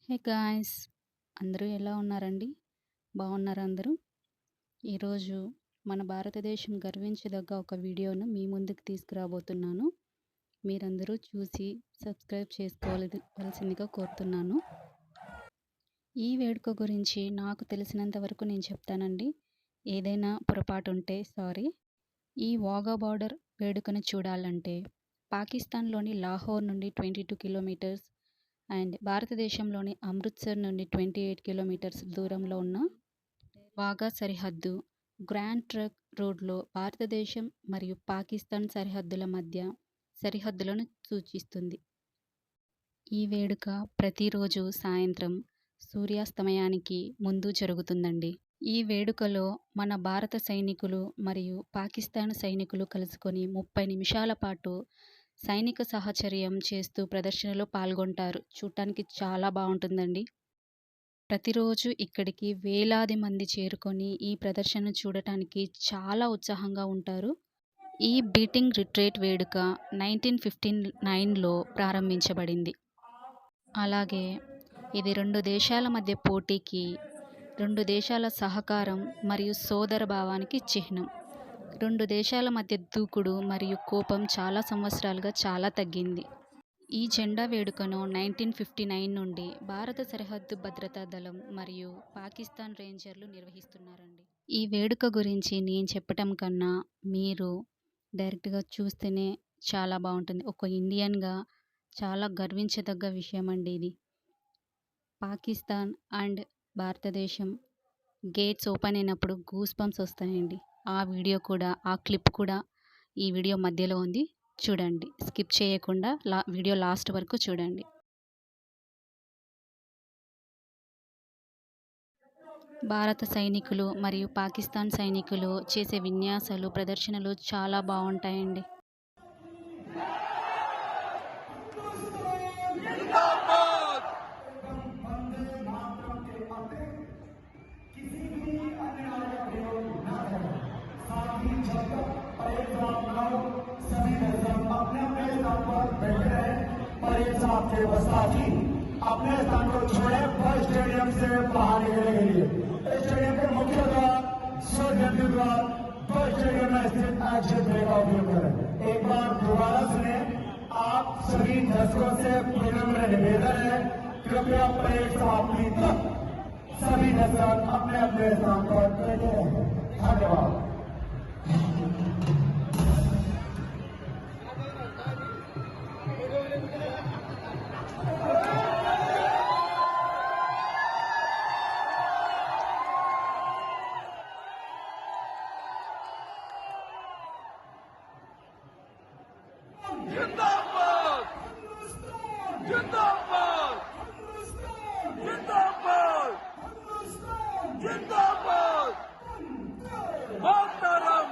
Hey guys! అందరూ ఎలా ఉన్నారండి? బాగున్నారా అందరూ? ఈరోజు మన భారతదేశం గర్వించదగ్గ ఒక వీడియోను మీ ముందుకు తీసుకురాబోతున్నాను. మీరందరూ చూసి సబ్స్క్రైబ్ చేసుకోవలసిందిగా కోరుతున్నాను. ఈ వేడుక గురించి నాకు తెలిసినంత వరకు నేను చెప్తానండి. ఏదైనా పొరపాటు ఉంటే సారీ. ఈ వాఘా బార్డర్ వేడుకను చూడాలంటే పాకిస్తాన్లోని లాహోర్ నుండి 22 కిలోమీటర్స్ అండ్ భారతదేశంలోని అమృత్సర్ నుండి 28 కిలోమీటర్స్ దూరంలో ఉన్న వాఘా సరిహద్దు గ్రాండ్ ట్రంక్ రోడ్లో భారతదేశం మరియు పాకిస్తాన్ సరిహద్దుల మధ్య సరిహద్దులను సూచిస్తుంది. ఈ వేడుక ప్రతిరోజు సాయంత్రం సూర్యాస్తమయానికి ముందు జరుగుతుందండి. ఈ వేడుకలో మన భారత సైనికులు మరియు పాకిస్తాన్ సైనికులు కలుసుకొని 30 నిమిషాల పాటు సైనిక సహచర్యం చేస్తూ ప్రదర్శనలో పాల్గొంటారు. చూడటానికి చాలా బాగుంటుందండి. ప్రతిరోజు ఇక్కడికి వేలాది మంది చేరుకొని ఈ ప్రదర్శన చూడటానికి చాలా ఉత్సాహంగా ఉంటారు. ఈ బీటింగ్ రిట్రీట్ వేడుక 1959లో ప్రారంభించబడింది. అలాగే ఇది 2 దేశాల మధ్య పోటీకి, 2 దేశాల సహకారం మరియు సోదర భావానికి చిహ్నం. 2 దేశాల మధ్య దూకుడు మరియు కోపం చాలా సంవత్సరాలుగా చాలా తగ్గింది. ఈ జెండా వేడుకను 1959 నుండి భారత సరిహద్దు భద్రతా దళం మరియు పాకిస్తాన్ రేంజర్లు నిర్వహిస్తున్నారండి. ఈ వేడుక గురించి నేను చెప్పటం కన్నా మీరు డైరెక్ట్గా చూస్తేనే చాలా బాగుంటుంది. ఒక ఇండియన్గా చాలా గర్వించదగ్గ విషయం అండి ఇది. పాకిస్తాన్ అండ్ భారతదేశం గేట్స్ ఓపెన్ అయినప్పుడు గూస్ బంప్స్ వస్తాయండి. ఆ వీడియో కూడా, ఆ క్లిప్ కూడా ఈ వీడియో మధ్యలో ఉంది. చూడండి, స్కిప్ చేయకుండా వీడియో లాస్ట్ వరకు చూడండి. భారత సైనికులు మరియు పాకిస్తాన్ సైనికులు చేసే విన్యాసాలు, ప్రదర్శనలు చాలా బాగుంటాయండి. अपने स्थान को छोड़े पर स्टेडियम से बाहर निकलने के लिए स्टेडियम के मुख्य द्वार स्वगंधी द्वार पर स्टेडियम में स्थित एक्शन प्ले का उपयोग करें। एक बार दोबारा सुने, आप सभी दर्शकों से विनम्र निवेदन है, कृपया परेड समाप्ति तक सभी दर्शक अपने अपने स्थान पर बैठे रहें। धन्यवाद। जिंदाबाद जिंदाबाद जिंदाबाद जिंदाबाद मातरम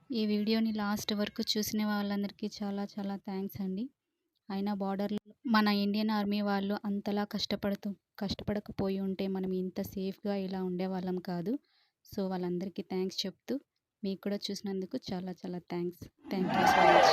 ఈ వీడియోని లాస్ట్ వరకు చూసిన వాళ్ళందరికీ చాలా చాలా థ్యాంక్స్ అండి. అయినా బార్డర్‌లో మన ఇండియన్ ఆర్మీ వాళ్ళు అంతలా కష్టపడకపోయి ఉంటే మనం ఇంత సేఫ్‌గా ఇలా ఉండేవాళ్ళం కాదు. సో, వాళ్ళందరికీ థ్యాంక్స్ చెప్తూ మీకు కూడా చూసినందుకు చాలా చాలా thanks. Thank you so much.